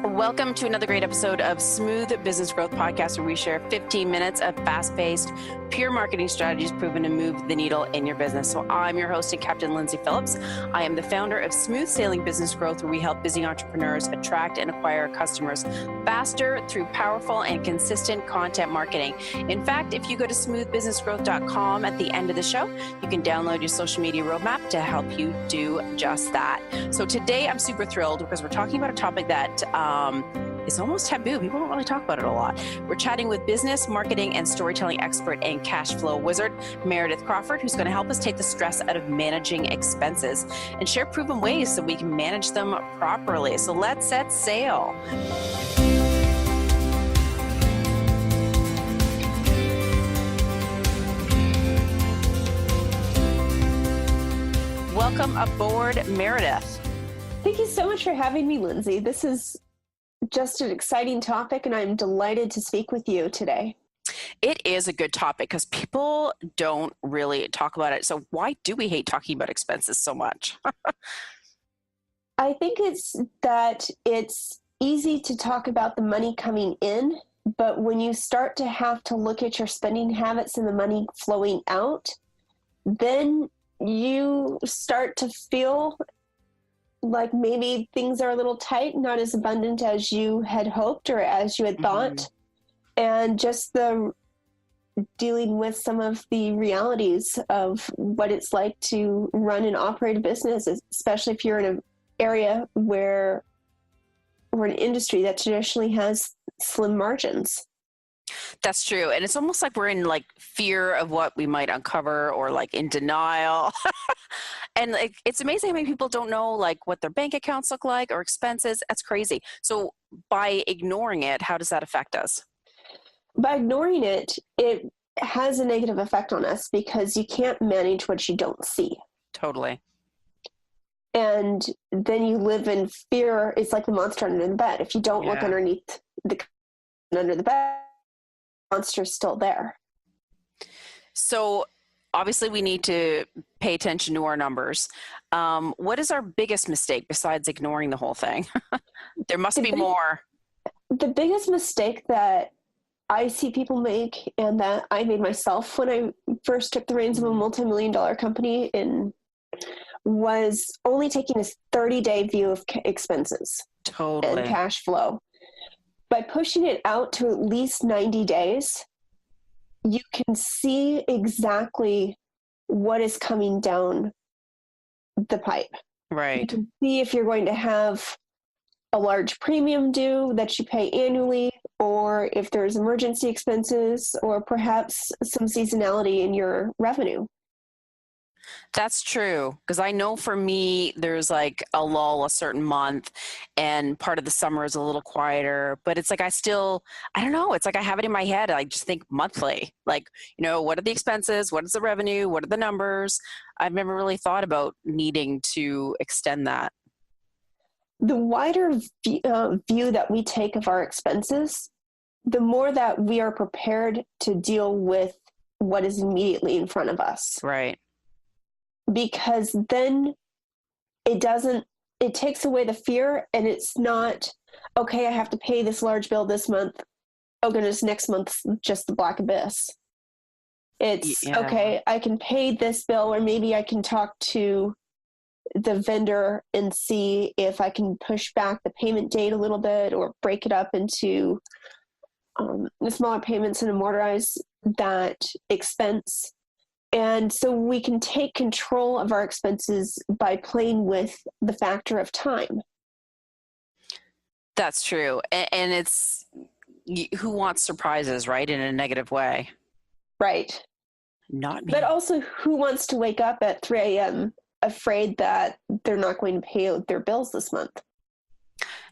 Welcome to another great episode of Smooth Business Growth Podcast, where we share 15 minutes of fast-paced, pure marketing strategies proven to move the needle in your business. So I'm your host and Captain Lindsay Phillips. I am the founder of Smooth Sailing Business Growth, where we help busy entrepreneurs attract and acquire customers faster through powerful and consistent content marketing. In fact, if you go to smoothbusinessgrowth.com at the end of the show, you can download your social media roadmap to help you do just that. So today I'm super thrilled because we're talking about a topic that it's almost taboo. People don't really talk about it a lot. We're chatting with business, marketing, and storytelling expert and cash flow wizard, Meredith Crawford, who's going to help us take the stress out of managing expenses and share proven ways so we can manage them properly. So let's set sail. Welcome aboard, Meredith. Thank you so much for having me, Lindsay. This is just an exciting topic, and I'm delighted to speak with you today. It is a good topic because people don't really talk about it. So why do we hate talking about expenses so much? I think it's that it's easy to talk about the money coming in, but when you start to have to look at your spending habits and the money flowing out, then you start to feel like maybe things are a little tight, not as abundant as you had hoped or as you had thought. And just the dealing with some of the realities of what it's like to run and operate a business, especially if you're in an area where we're an industry that traditionally has slim margins. That's true. And it's almost like we're in like fear of what we might uncover or like in denial. And like, it's amazing how many people don't know like what their bank accounts look like or expenses. That's crazy. So by ignoring it, how does that affect us? By ignoring it, it has a negative effect on us because you can't manage what you don't see. Totally. And then you live in fear. It's like the monster under the bed. If you don't look underneath under the bed, the monster's still there. So obviously we need to pay attention to our numbers. What is our biggest mistake besides ignoring the whole thing? There must be more. The biggest mistake that I see people make, and that I made myself when I first took the reins of a multimillion-dollar company, was only taking a 30-day view of expenses and cash flow. By pushing it out to at least 90 days, you can see exactly what is coming down the pipe. Right. You can see if you're going to have a large premium due that you pay annually, or if there's emergency expenses, or perhaps some seasonality in your revenue. That's true. Because I know for me, there's like a lull a certain month and part of the summer is a little quieter, but it's like I don't know. It's like I have it in my head. I just think monthly, like, what are the expenses? What is the revenue? What are the numbers? I've never really thought about needing to extend that. The wider view that we take of our expenses, the more that we are prepared to deal with what is immediately in front of us. Right. Because then it takes away the fear, and it's not, okay, I have to pay this large bill this month. Oh goodness, next month's just the black abyss. It's okay, I can pay this bill, or maybe I can talk to the vendor and see if I can push back the payment date a little bit, or break it up into the smaller payments and amortize that expense. And so we can take control of our expenses by playing with the factor of time. That's true. And it's, who wants surprises, right? In a negative way. Right. Not me. But also, who wants to wake up at 3 a.m. afraid that they're not going to pay their bills this month?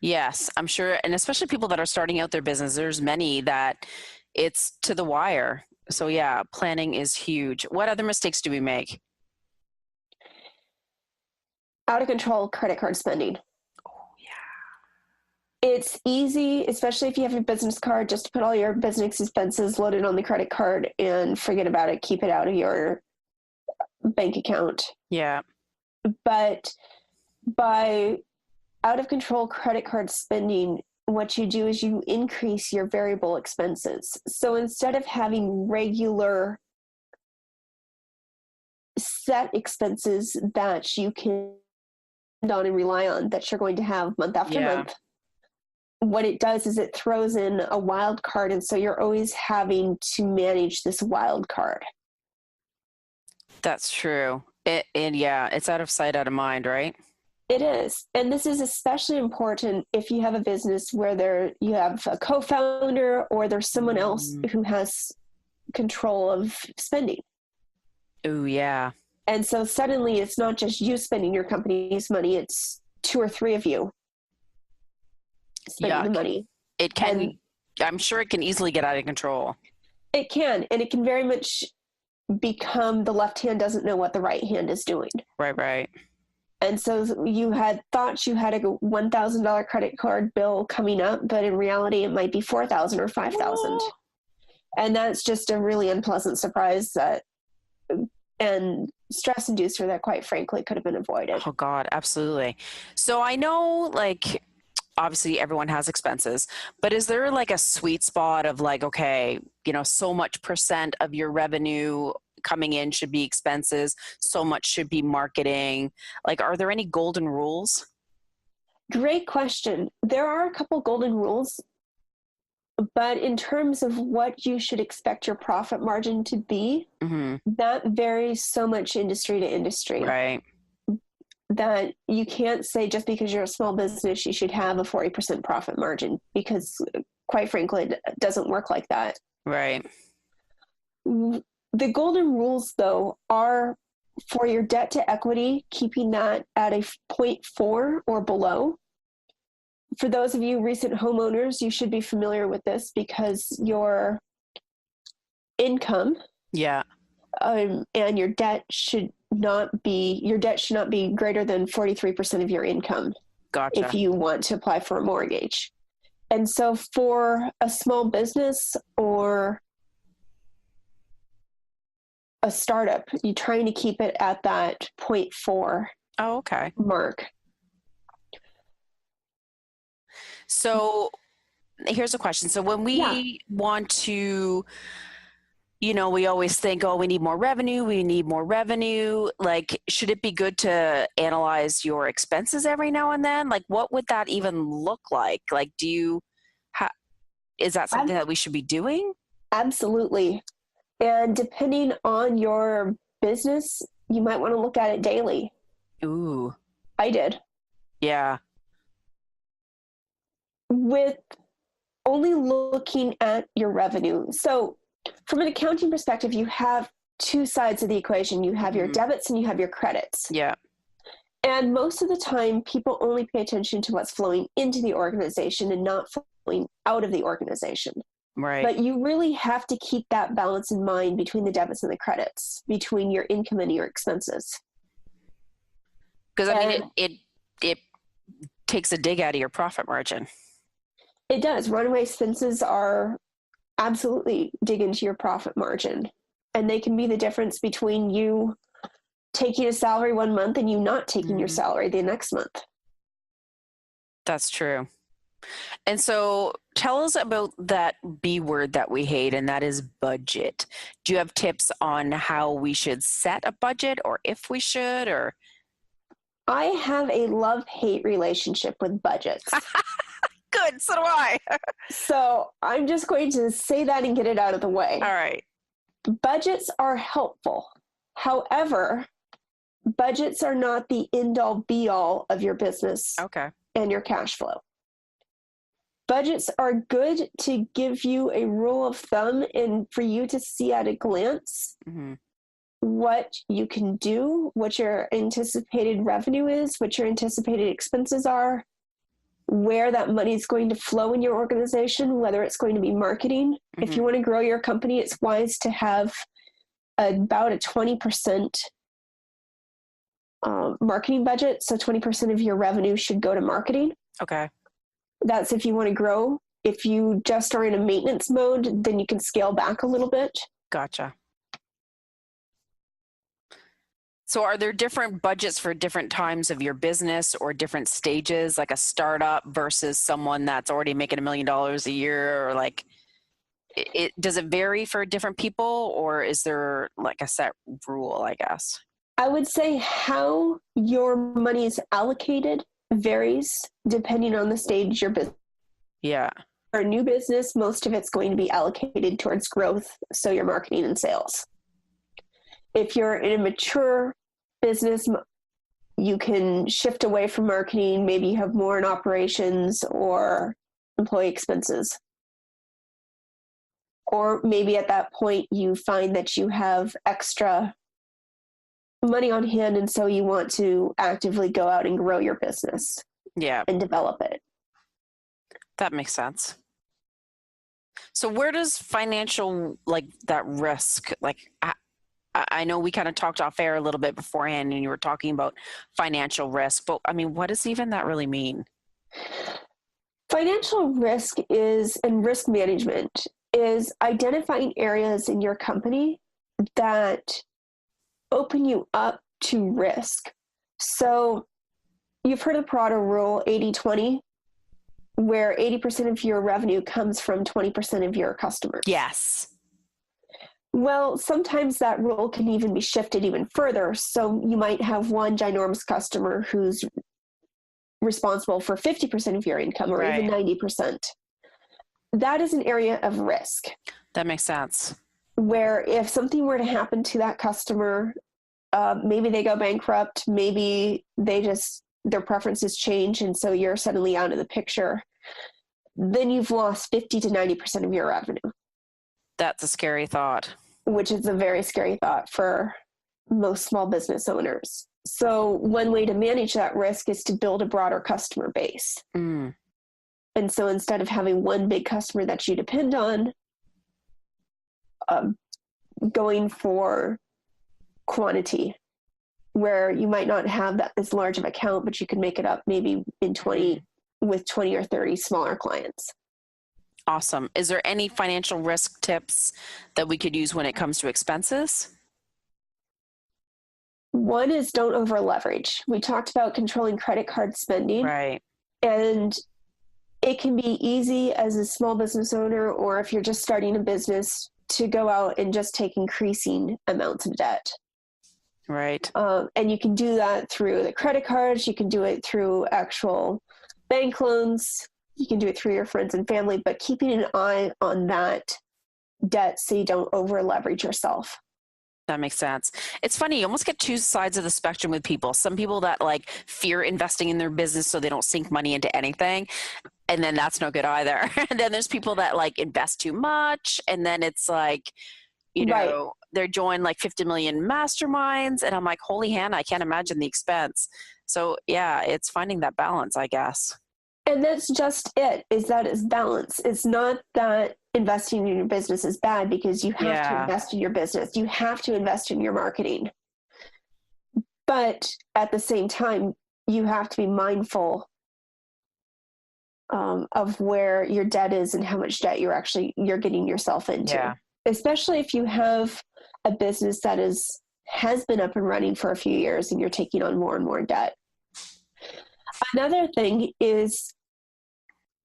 Yes, I'm sure. And especially people that are starting out their business, there's many that it's to the wire. So yeah, planning is huge. What other mistakes do we make? Out of control credit card spending. Oh yeah. It's easy, especially if you have a business card, just to put all your business expenses loaded on the credit card and forget about it. Keep it out of your bank account. Yeah. But by out of control credit card spending, what you do is you increase your variable expenses. So instead of having regular set expenses that you can depend on and rely on, that you're going to have month after month, what it does is it throws in a wild card. And so you're always having to manage this wild card. That's true. It's out of sight, out of mind, right? It is. And this is especially important if you have a business where you have a co-founder or there's someone else who has control of spending. Oh, yeah. And so suddenly it's not just you spending your company's money, it's 2 or 3 of you spending the money. It can, I'm sure it can easily get out of control. It can, and it can very much become the left hand doesn't know what the right hand is doing. Right. And so you had thought you had a $1,000 credit card bill coming up, but in reality it might be $4,000 or $5,000. And that's just a really unpleasant surprise and stress inducer that quite frankly could have been avoided. Oh God, absolutely. So I know, like, obviously everyone has expenses, but is there like a sweet spot of like, okay, so much % of your revenue coming in should be expenses, so much should be marketing? Like, are there any golden rules? Great question. There are a couple golden rules, but in terms of what you should expect your profit margin to be, that varies so much industry to industry. Right. That you can't say just because you're a small business, you should have a 40% profit margin, because quite frankly, it doesn't work like that. Right. The golden rules, though, are for your debt to equity, keeping that at a 0.4 or below. For those of you recent homeowners, you should be familiar with this because your income and your debt should not be greater than 43% of your income. Gotcha. If you want to apply for a mortgage. And so for a small business or a startup, you're trying to keep it at that 0.4 mark. So here's a question. So when we want to, we always think, oh, we need more revenue. Like, should it be good to analyze your expenses every now and then? Like, what would that even look like? Like, is that something that we should be doing? Absolutely. And depending on your business, you might want to look at it daily. Ooh. I did. Yeah. With only looking at your revenue. So from an accounting perspective, you have 2 sides of the equation. You have your debits and you have your credits. Yeah. And most of the time, people only pay attention to what's flowing into the organization and not flowing out of the organization. Right. But you really have to keep that balance in mind between the debits and the credits, between your income and your expenses. Because I mean, it takes a dig out of your profit margin. It does. Runaway expenses are absolutely dig into your profit margin. And they can be the difference between you taking a salary one month and you not taking your salary the next month. That's true. And so tell us about that B word that we hate, and that is budget. Do you have tips on how we should set a budget, or if we should, or? I have a love-hate relationship with budgets. Good, so do I. So I'm just going to say that and get it out of the way. All right. Budgets are helpful. However, budgets are not the end-all be-all of your business and your cash flow. Budgets are good to give you a rule of thumb and for you to see at a glance what you can do, what your anticipated revenue is, what your anticipated expenses are, where that money is going to flow in your organization, whether it's going to be marketing. If you want to grow your company, it's wise to have about a 20% marketing budget. So 20% of your revenue should go to marketing. Okay. That's if you want to grow. If you just are in a maintenance mode, then you can scale back a little bit. Gotcha. So are there different budgets for different times of your business or different stages, like a startup versus someone that's already making $1 million a year, or like does it vary for different people, or is there like a set rule, I guess? I would say how your money is allocated varies depending on the stage your business. Yeah. For a new business, most of it's going to be allocated towards growth, so your marketing and sales. If you're in a mature business, you can shift away from marketing. Maybe you have more in operations or employee expenses. Or maybe at that point you find that you have extra money on hand, and so you want to actively go out and grow your business. Yeah. And develop it. That makes sense. So where does financial, like that risk, like I know we kind of talked off air a little bit beforehand and you were talking about financial risk, but I mean, what does even that really mean? Financial risk and risk management is identifying areas in your company that open you up to risk. So you've heard of the Pareto rule, 80-20, where 80% of your revenue comes from 20% of your customers. Yes. Well, sometimes that rule can even be shifted even further. So you might have one ginormous customer who's responsible for 50% of your income, or even 90%. That is an area of risk. That makes sense. Where if something were to happen to that customer, maybe they go bankrupt, maybe their preferences change, and so you're suddenly out of the picture, then you've lost 50 to 90% of your revenue. That's a scary thought. Which is a very scary thought for most small business owners. So one way to manage that risk is to build a broader customer base. Mm. And so instead of having one big customer that you depend on, going for quantity, where you might not have that this large of account, but you can make it up maybe with 20 or 30 smaller clients. Awesome. Is there any financial risk tips that we could use when it comes to expenses? One is don't over leverage. We talked about controlling credit card spending. Right. And it can be easy as a small business owner, or if you're just starting a business, to go out and just take increasing amounts of debt. Right. And you can do that through the credit cards. You can do it through actual bank loans. You can do it through your friends and family, but keeping an eye on that debt so you don't over leverage yourself. That makes sense. It's funny, you almost get two sides of the spectrum with people. Some people that like fear investing in their business so they don't sink money into anything. And then that's no good either. And then there's people that like invest too much. And then it's like, you know, they're joined like 50 million masterminds. And I'm like, holy Hannah, I can't imagine the expense. So yeah, it's finding that balance, I guess. And that's just it, is that it's balance. It's not that investing in your business is bad, because you have to invest in your business. You have to invest in your marketing. But at the same time, you have to be mindful of where your debt is and how much debt you're getting yourself into. Yeah. Especially if you have a business that has been up and running for a few years and you're taking on more and more debt. Another thing is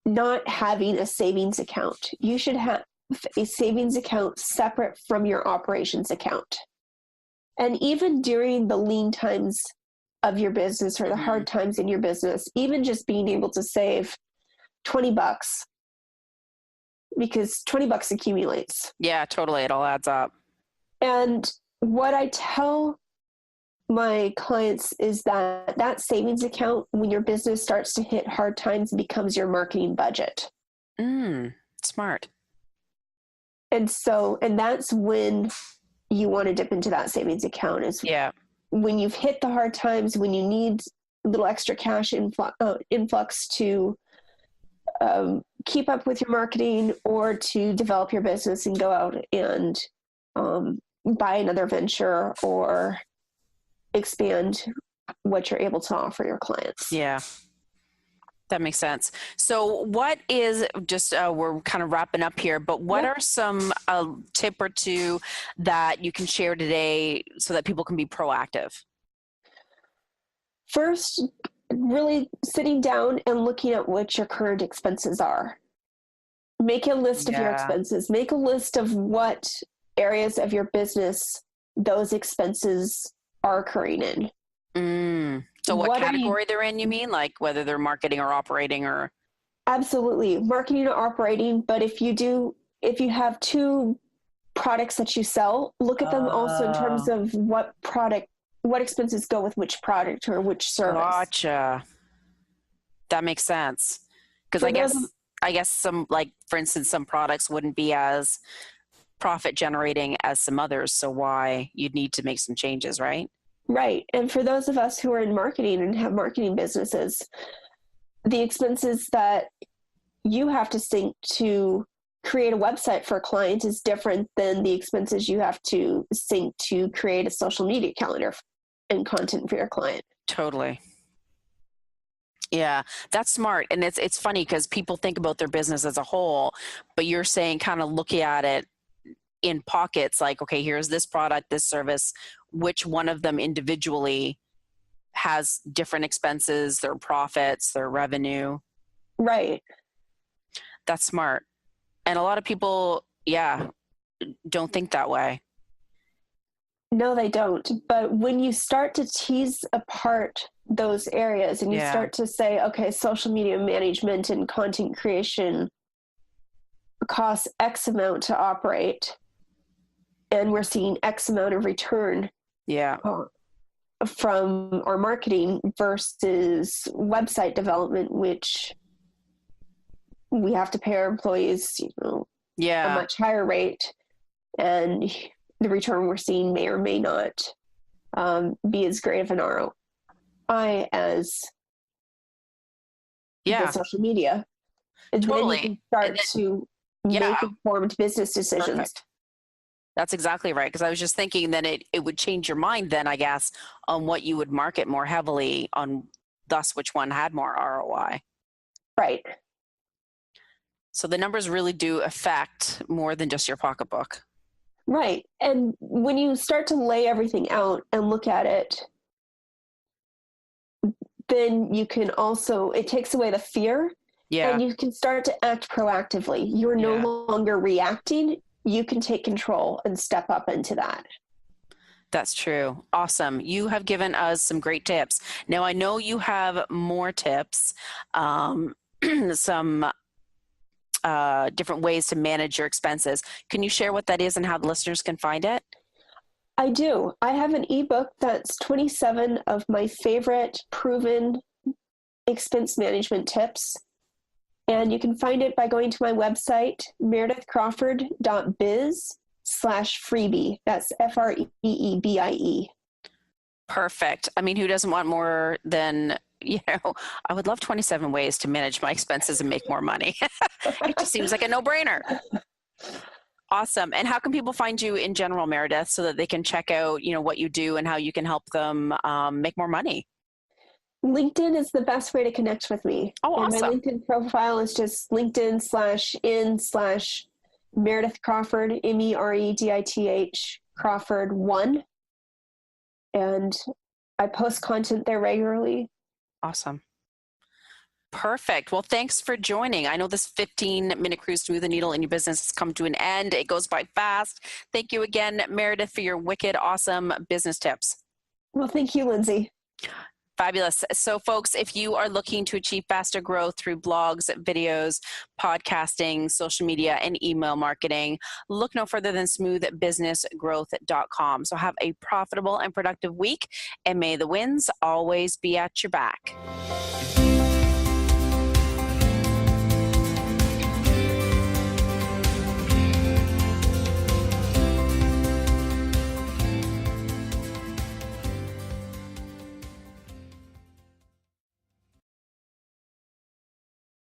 not having a savings account. You should have a savings account separate from your operations account. And even during the lean times of your business or the hard times in your business, even just being able to save $20, because $20 accumulates. Yeah, totally. It all adds up. And what I tell my clients is that savings account, when your business starts to hit hard times, becomes your marketing budget. Smart. And that's when you want to dip into that savings account, is when you've hit the hard times, when you need a little extra cash influx to keep up with your marketing or to develop your business and go out and buy another venture or expand what you're able to offer your clients. Yeah, that makes sense. So what is just, we're kind of wrapping up here, but what are some tip or two that you can share today so that people can be proactive? First, really sitting down and looking at what your current expenses are. Make a list of your expenses. Make a list of what areas of your business those expenses are occurring in. So what category they're in, you mean? Like whether they're marketing or operating or? Absolutely. Marketing or operating. But if you have two products that you sell, look at them also in terms of what expenses go with which product or which service. Gotcha. That makes sense. Because I guess some, like, for instance, some products wouldn't be as profit generating as some others. So why you'd need to make some changes, right? Right. And for those of us who are in marketing and have marketing businesses, the expenses that you have to sink to create a website for a client is different than the expenses you have to sink to create a social media calendar and content for your client. Totally. Yeah, that's smart. And it's funny because people think about their business as a whole, but you're saying kind of looking at it in pockets, like, okay, here's this product, this service, which one of them individually has different expenses, their profits, their revenue. Right. That's smart. And a lot of people, don't think that way. No, they don't. But when you start to tease apart those areas and you start to say, okay, social media management and content creation costs X amount to operate, and we're seeing X amount of return from our marketing versus website development, which we have to pay our employees, a much higher rate, and the return we're seeing may or may not be as great of an ROI as the social media. And totally. Then you can start to make informed business decisions. Perfect. That's exactly right. Because I was just thinking that it would change your mind then, I guess, on what you would market more heavily on, thus which one had more ROI. Right. So the numbers really do affect more than just your pocketbook. Right. And when you start to lay everything out and look at it, then you can also, it takes away the fear. Yeah. And you can start to act proactively. You're no longer reacting. You can take control and step up into that. That's true. Awesome. You have given us some great tips. Now, I know you have more tips, some different ways to manage your expenses. Can you share what that is and how the listeners can find it? I do. I have an ebook that's 27 of my favorite proven expense management tips. And you can find it by going to my website, meredithcrawford.biz/freebie. That's FREEBIE. Perfect. I mean, who doesn't want more than, I would love 27 ways to manage my expenses and make more money. It just seems like a no-brainer. Awesome. And how can people find you in general, Meredith, so that they can check out, what you do and how you can help them make more money? LinkedIn is the best way to connect with me. Oh, awesome. And my LinkedIn profile is just LinkedIn/in/Meredith Crawford, MEREDITH Crawford 1. And I post content there regularly. Awesome. Perfect. Well, thanks for joining. I know this 15-minute cruise to move the needle in your business has come to an end. It goes by fast. Thank you again, Meredith, for your wicked, awesome business tips. Well, thank you, Lindsay. Fabulous. So folks, if you are looking to achieve faster growth through blogs, videos, podcasting, social media, and email marketing, look no further than smoothbusinessgrowth.com. So have a profitable and productive week, and may the winds always be at your back.